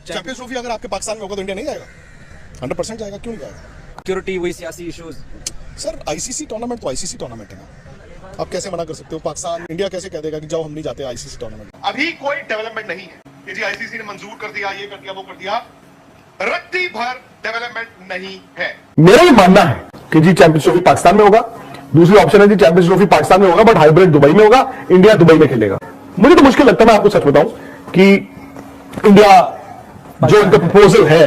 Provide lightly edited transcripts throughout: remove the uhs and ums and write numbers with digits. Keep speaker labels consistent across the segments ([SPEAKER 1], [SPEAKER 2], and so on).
[SPEAKER 1] Champions trophy अगर आपके पाकिस्तान में होगा तो इंडिया नहीं जाएगा? 100% जाएगा, क्यों नहीं जाएगा?
[SPEAKER 2] सिक्योरिटी, वही सियासी इश्यूज।
[SPEAKER 1] सर आईसीसी टूर्नामेंट तो आईसीसी टूर्नामेंट है ना, आप कैसे मना कर सकते हो? पाकिस्तान, इंडिया कैसे कह देगा कि जाओ हम नहीं जाते आईसीसी टूर्नामेंट?
[SPEAKER 3] अभी कोई डेवलपमेंट नहीं है कि जी आईसीसी ने मंजूर कर दिया, ये कर दिया, वो कर दिया। रत्ती भर डेवलपमेंट नहीं है।
[SPEAKER 4] मेरा ये मानना है कि जी चैंपियंस ट्रॉफी पाकिस्तान में होगा, दूसरी ऑप्शन है जी चैंपियंस ट्रॉफी पाकिस्तान में होगा बट हाइब्रिड दुबई में होगा, इंडिया दुबई में खेलेगा। मुझे तो मुश्किल लगता है, मैं आपको सच बताऊं कि इंडिया जो इनका प्रपोजल है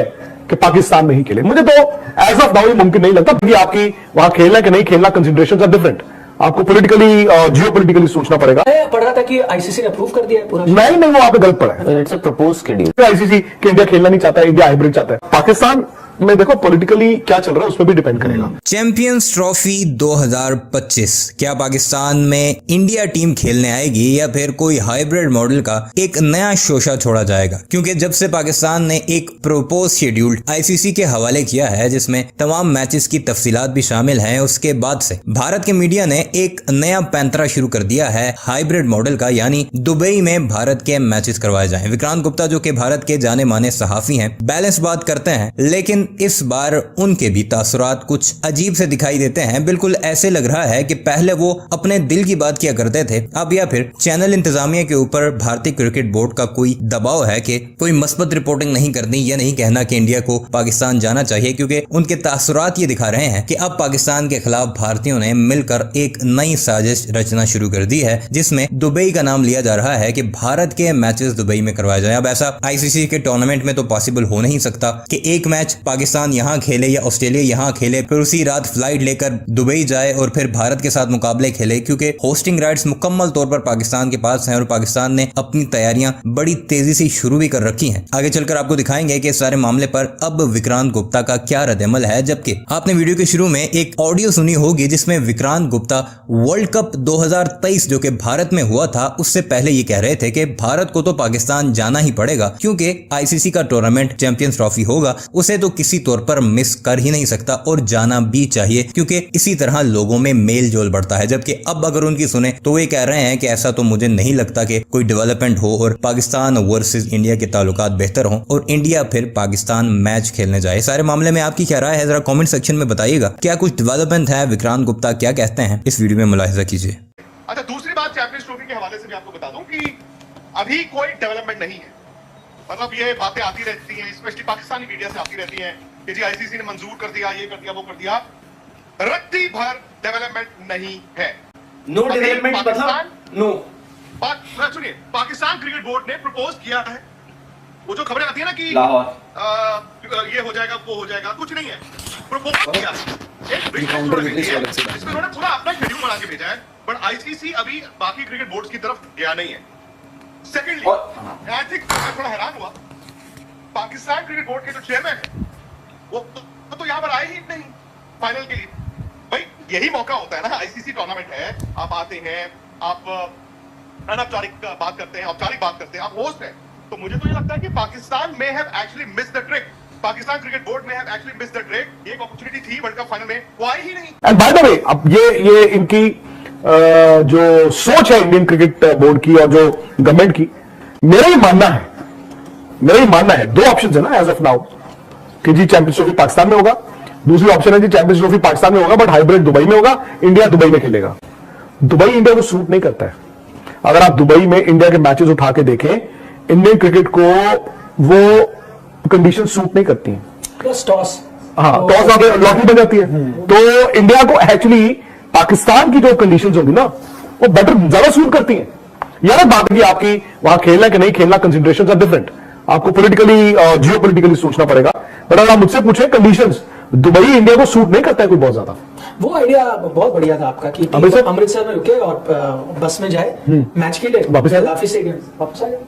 [SPEAKER 4] कि पाकिस्तान में ही खेले, मुझे तो एज ऑफ नाउ ये मुमकिन नहीं लगता, क्योंकि आपकी वहां खेलना कि नहीं खेलना कंसिडरेशंस आर डिफरेंट। आपको पॉलिटिकली जियो पॉलिटिकली सोचना पड़ेगा।
[SPEAKER 5] पढ़ रहा था कि आईसीसी ने अप्रूव कर दिया है पूरा।
[SPEAKER 4] नहीं, वो आप पे गलत पड़ा है।
[SPEAKER 6] It's a propose schedule.
[SPEAKER 4] ICC कि इंडिया खेलना नहीं चाहता है, इंडिया हाइब्रिड चाहता है। पाकिस्तान में देखो पॉलिटिकली क्या चल रहा है, उस पर भी डिपेंड करेगा।
[SPEAKER 7] चैंपियंस ट्रॉफी 2025 क्या पाकिस्तान में इंडिया टीम खेलने आएगी या फिर कोई हाइब्रिड मॉडल का एक नया शोशा छोड़ा जाएगा? क्योंकि जब से पाकिस्तान ने एक प्रोपोज शेड्यूल आईसीसी के हवाले किया है जिसमें तमाम मैचेस की तफसीलात भी शामिल हैं, उसके बाद से भारत के मीडिया ने एक नया पैंतरा शुरू कर दिया है हाइब्रिड मॉडल का, यानी दुबई में भारत के मैचेस करवाए जाएं। विक्रांत गुप्ता जो कि भारत के जाने माने सहाफी हैं, बैलेंस बात करते हैं, लेकिन इस बार उनके भी तासुरात कुछ अजीब से दिखाई देते हैं। बिल्कुल ऐसे लग रहा है कि पहले वो अपने दिल की बात किया करते थे, अब या फिर चैनल इंतजामिया के ऊपर भारतीय क्रिकेट बोर्ड का कोई दबाव है कि कोई मस्बत रिपोर्टिंग नहीं करनी, या नहीं कहना कि इंडिया को पाकिस्तान जाना चाहिए, क्योंकि उनके तासुरात ये दिखा रहे हैं कि अब पाकिस्तान के खिलाफ भारतीयों ने मिलकर एक नई साजिश रचना शुरू कर दी है, जिसमें दुबई का नाम लिया जा रहा है कि भारत के मैचेस दुबई में करवाए जाए। अब ऐसा आईसीसी के टूर्नामेंट में तो पॉसिबल हो नहीं सकता कि एक मैच पाकिस्तान यहां खेले या ऑस्ट्रेलिया यहां खेले, फिर उसी रात फ्लाइट लेकर दुबई जाए और फिर भारत के साथ मुकाबले खेले, क्योंकि होस्टिंग राइट्स मुकम्मल तौर पर पाकिस्तान के पास हैं और पाकिस्तान ने अपनी तैयारियां बड़ी तेजी से शुरू भी कर रखी हैं। आगे चलकर आपको दिखाएंगे कि इस सारे मामले पर अब विक्रांत गुप्ता का क्या रद्द-ए-अमल है। जबकि आपने वीडियो के शुरू में एक ऑडियो सुनी होगी जिसमें विक्रांत गुप्ता वर्ल्ड कप 2023 जो कि भारत में हुआ था उससे पहले ये कह रहे थे कि भारत को तो पाकिस्तान जाना ही पड़ेगा, क्योंकि आईसीसी का टूर्नामेंट चैंपियंस ट्रॉफी होगा, उसे तो किसी तौर पर मिस कर ही नहीं सकता और जाना भी चाहिए, क्योंकि इसी तरह लोगों में मेल जोल बढ़ता है। जबकि अब अगर उनकी सुने तो वे कह रहे हैं कि ऐसा तो मुझे नहीं लगता कि कोई डेवलपमेंट हो और पाकिस्तान वर्सेस इंडिया के ताल्लुकात बेहतर हों और इंडिया फिर पाकिस्तान मैच खेलने जाए। सारे मामले में आपकी क्या राय है, जरा कमेंट सेक्शन में बताइएगा। क्या कुछ डेवलपमेंट है, विक्रांत गुप्ता क्या कहते हैं, इस वीडियो में मुलाहिजा कीजिए।
[SPEAKER 3] अच्छा, दूसरी बात चैंपियंस ट्रॉफी के हवाले से भी आपको बता दूं कि अभी कोई डेवलपमेंट नहीं है। मतलब ये बातें आती रहती हैं, स्पेशली पाकिस्तानी मीडिया से आती रहती हैं कि जी आईसीसी ने मंजूर कर दिया, ये कर दिया, वो कर दिया। रत्ती भर डेवलपमेंट नहीं है।
[SPEAKER 2] नो डेवलपमेंट मतलब नो।
[SPEAKER 3] सुनिए, पाकिस्तान क्रिकेट बोर्ड ने प्रपोज किया है। वो जो खबरें आती है ना कि ये हो जाएगा, वो हो जाएगा, कुछ नहीं है। प्रपोज किया एक इसमें उन्होंने पूरा अपना शेड्यूल बना के भेजा है, बट आईसीसी अभी बाकी क्रिकेट बोर्ड्स की तरफ गया नहीं है। सेकेंडली, आई थिंक मैं थोड़ा हैरान हुआ, पाकिस्तान क्रिकेट बोर्ड के जो चेयरमैन है वो तो यहाँ पर आए ही नहीं फाइनल के लिए। भाई यही मौका होता है ना, आईसीसी टूर्नामेंट है, आप आते हैं, आप अनौपचारिक बात करते हैं, औपचारिक बात करते हैं, आप होस्ट हैं। तो मुझे तो ये लगता है कि पाकिस्तान में have actually missed the trick, Pakistan cricket board में have actually missed the trick. ये एक अपॉर्चुनिटी थी वर्ल्ड कप फाइनल में, वो आई ही नहीं।
[SPEAKER 4] एंड बाय द वे, अब ये इनकी जो सोच है इंडियन क्रिकेट बोर्ड की और जो गवर्नमेंट की, मेरा ही मानना है दो ऑप्शन है ना एज ऑफ नाउ कि जी चैंपियंस ट्रॉफी पाकिस्तान में होगा, दूसरी ऑप्शन है जी चैंपियंस ट्रॉफी पाकिस्तान में होगा बट हाइब्रिड दुबई में होगा, इंडिया दुबई में खेलेगा। दुबई इंडिया को सूट नहीं करता है। अगर आप दुबई में इंडिया के मैचेस उठा के देखें, इंडियन क्रिकेट को वो कंडीशन सूट नहीं करती हैं।
[SPEAKER 5] टॉस
[SPEAKER 4] टॉस लॉटरी बन जाती है। तो इंडिया को एक्चुअली पाकिस्तान की जो कंडीशंस होंगी ना वो बेटर ज्यादा सूट करती हैं। यह बात है कि आपकी वहां खेलना कि नहीं खेलना कंसिडरेशंस आर डिफरेंट। आपको पॉलिटिकली जियो पॉलिटिकली सोचना पड़ेगा, बट अगर आप मुझसे पूछे कंडीशंस, दुबई इंडिया को सूट नहीं करता है कोई बहुत ज्यादा।
[SPEAKER 5] वो आइडिया बहुत बढ़िया था आपका कि अमृतसर में रुके और बस में जाए मैच के लिए, वापस स्टेडियम वापस आ जाए।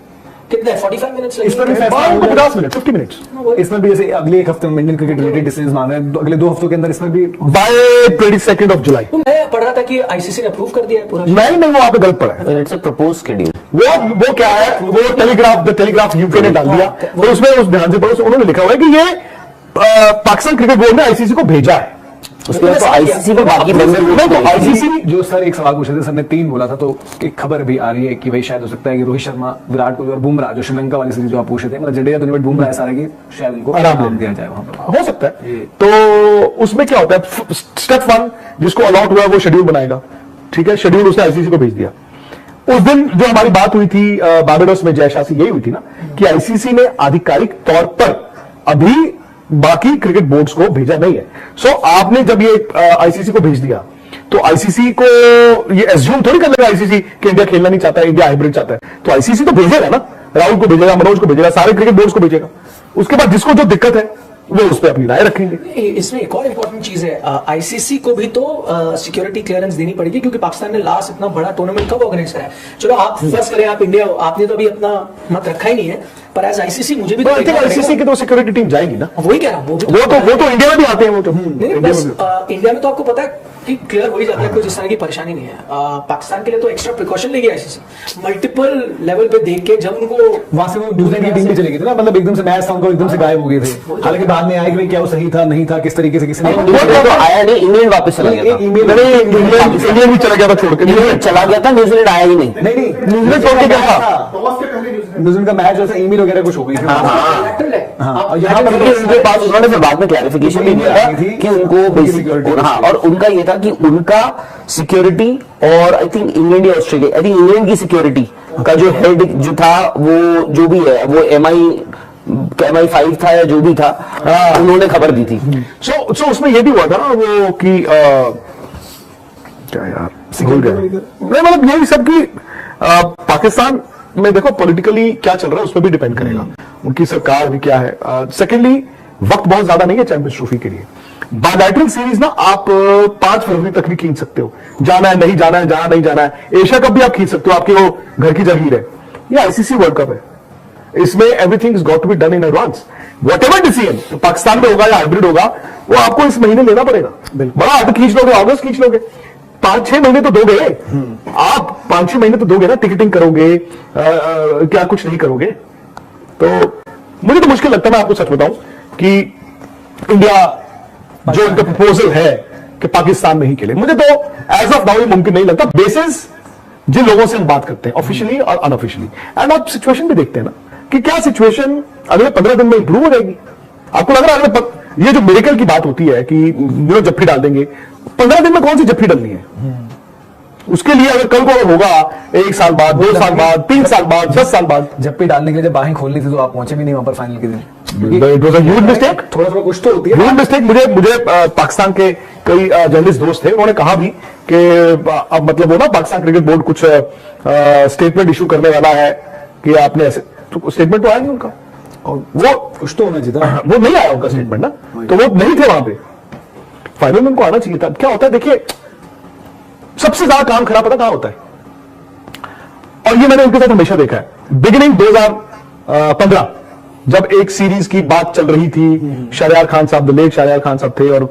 [SPEAKER 5] कितने 45 मिनट्स लगे?
[SPEAKER 4] इसमें भी 50 मिनट 50 मिनट्स।
[SPEAKER 8] इसमें भी जैसे अगले एक हफ्ते में इंडियन क्रिकेट रिलेटेड डिसीजन आना है, अगले 2 हफ्तों के अंदर इसमें भी
[SPEAKER 4] बाय 22 जुलाई।
[SPEAKER 5] मैं पढ़ रहा था कि आईसीसी ने अप्रूव कर दिया है पूरा।
[SPEAKER 4] नहीं, वो आप पे गलत पड़ा है।
[SPEAKER 6] It's a propose schedule.
[SPEAKER 4] वो क्या है, वो टेलीग्राफ यूके ने डाल दिया, और उसमें उस ध्यान से पढ़ो, उन्होंने लिखा हुआ है कि ये पाकिस्तान क्रिकेट बोर्ड ने आईसीसी को भेजा है
[SPEAKER 6] उसके बाद तो आईसीसी पर बाकी
[SPEAKER 8] आईसीसी जो सर एक सवाल पूछे थे, सर ने 3 बोला था, तो एक खबर भी आ रही है कि भाई शायद हो सकता है कि रोहित शर्मा, विराट कोहली और बुमराह, जो श्रीलंका वाली सीरीज जो आप पूछे थे, मतलब जडेजा तो नहीं बट बुमराह ऐसा है कि शायद उनको आराम दिया जाए वहां पर।
[SPEAKER 4] हो सकता है। तो उसमें क्या होता है, स्टेप 1 जिसको अलॉट हुआ वो शेड्यूल बनाएगा, ठीक है, शेड्यूल उसने आईसीसी को भेज दिया। उस दिन जो हमारी बात हुई थी बारबाडोस में जयशाह से, यही हुई थी ना कि आईसीसी ने आधिकारिक तौर पर अभी बाकी क्रिकेट बोर्ड्स को भेजा नहीं है। सो आपने जब ये आईसीसी को भेज दिया तो आईसीसी को ये एज्यूम थोड़ी कर लेगा आईसीसी कि इंडिया खेलना नहीं चाहता है, इंडिया हाइब्रिड चाहता है, तो आईसीसी तो भेजेगा ना, राहुल को भेजेगा, मनोज को भेजेगा, सारे क्रिकेट बोर्ड्स को भेजेगा। उसके बाद जिसको जो दिक्कत है वो उस पर अपनी राय रखेंगे।
[SPEAKER 5] इसमें एक और इम्पोर्टेंट चीज है, आईसीसी को भी तो सिक्योरिटी क्लियरेंस देनी पड़ेगी, क्योंकि पाकिस्तान ने लास्ट इतना बड़ा टूर्नामेंट कब ऑर्गेनाइज करा है। चलो आप फर्ज करें आप इंडिया हो, आपने तो अभी अपना मत रखा ही नहीं है, पर एज आईसीसी मुझे भी
[SPEAKER 4] आईसीसी की तो सिक्योरिटी टीम जाएगी ना,
[SPEAKER 5] वही कह रहा हूँ,
[SPEAKER 4] वो तो इंडिया में भी आते हैं, वो तो
[SPEAKER 5] इंडिया में तो आपको पता है कि क्लियर हो ही जाता है, कोई इस तरह की परेशानी नहीं है। पाकिस्तान के लिए तो एक्स्ट्रा प्रिकॉशन लेगी आईसीसी, मल्टीपल लेवल पे देख के, जब उनको
[SPEAKER 8] वहां से वो न्यूजीलैंड की टीम भी चली गई थी ना, मतलब एकदम से मैच था उनको, एकदम से गायब हो गए थे। हालांकि बाद में आया कि क्या वो सही था नहीं था, किस तरीके से किसी ने
[SPEAKER 6] तो आया नहीं, इंग्लैंड वापस चला गया था,
[SPEAKER 4] इंडिया भी चला गया था छोड़ के,
[SPEAKER 6] इंग्लैंड चला गया था, न्यूजीलैंड आया ही नहीं।
[SPEAKER 8] नहीं
[SPEAKER 4] न्यूजीलैंड छोड़ के गया था,
[SPEAKER 8] न्यूजीलैंड का मैच जैसा ईमेल वगैरह कुछ हो गई थी।
[SPEAKER 6] यहाँ पर उनके पास उन्होंने फिर बाद में क्लैरिफिकेशन भी दिया था कि उनको बेसिक, हाँ, और उनका ये था कि उनका सिक्योरिटी और आई थिंक इंग्लैंड या ऑस्ट्रेलिया, आई थिंक इंग्लैंड की सिक्योरिटी का जो हेड जो था, वो जो भी है वो MI5 था या जो भी था, उन्होंने खबर दी थी।
[SPEAKER 4] सो उसमें ये भी हुआ था ना वो कि क्या यार भूल गया नहीं, मतलब यही सब की पाकिस्तान में देखो पॉलिटिकली क्या चल रहा है उस पर भी डिपेंड करेगा, उनकी सरकार भी क्या है। सेकेंडली वक्त बहुत ज्यादा नहीं है चैंपियंस ट्रॉफी के लिए, बायलैटरल सीरीज ना आप 5 फरवरी तक भी खींच सकते हो, जाना है नहीं जाना है, जाना नहीं जाना है। एशिया कप भी आप खींच सकते हो, आपकी वो घर की जगीर है। ये आईसीसी वर्ल्ड कप है, इसमें everything is got to be done in advance. Whatever decision Pakistan में होगा या हाइब्रिड होगा, वो आपको इस महीने लेना पड़ेगा। बड़ा आप खींच लोगे, अगस्त खींच लोगे, 5-6 महीने तो दोगे आप, 5-6 महीने तो दोगे ना, टिकटिंग करोगे, क्या कुछ नहीं करोगे। तो मुझे तो मुश्किल लगता है, मैं आपको सच बताऊं कि इंडिया जो इनका प्रपोजल है कि पाकिस्तान में ही खेले, मुझे तो एज ऑफ नाउ ये मुमकिन नहीं लगता, बेसिस जिन लोगों से हम बात करते हैं ऑफिशियली और अनऑफिशियली। एंड आप सिचुएशन भी देखते हैं ना कि क्या सिचुएशन अगले 15 दिन में इंप्रूव हो जाएगी। आपको लग रहा है ये जो मिरेकल की बात होती है कि जप्फी डाल देंगे, 15 दिन में कौन सी जप्फी डालनी है? उसके लिए अगर कल को होगा 1 साल बाद, 2 साल बाद, 3 साल बाद, 10 साल बाद,
[SPEAKER 8] जप्पी डालने के लिए जब बाहें खोलनी थी तो आप पहुंचे भी नहीं वहां पर फाइनल के दिन।
[SPEAKER 4] It was a huge mistake,
[SPEAKER 8] थोड़ा कुछ तो होती है
[SPEAKER 4] ह्यूज मिस्टेक। मुझे पाकिस्तान के कई जर्नलिस्ट दोस्त थे, उन्होंने कहा भी कि अब मतलब वो ना पाकिस्तान क्रिकेट बोर्ड कुछ स्टेटमेंट इशू करने वाला है कि आपने ऐसे, तो स्टेटमेंट तो आया नहीं उनका, और वो
[SPEAKER 8] कुछ तो होना चाहिए,
[SPEAKER 4] वो नहीं आया उनका स्टेटमेंट ना, तो वो नहीं थे वहां पे। फाइनल में उनको आना चाहिए था। क्या होता है देखिए, सबसे ज्यादा काम खराब पता कहां होता है, और ये मैंने उनके साथ हमेशा देखा है। बिगिनिंग 2015 जब एक सीरीज की बात चल रही थी, शहरयार खान साहब, द लेट शहरयार खान साहब थे, और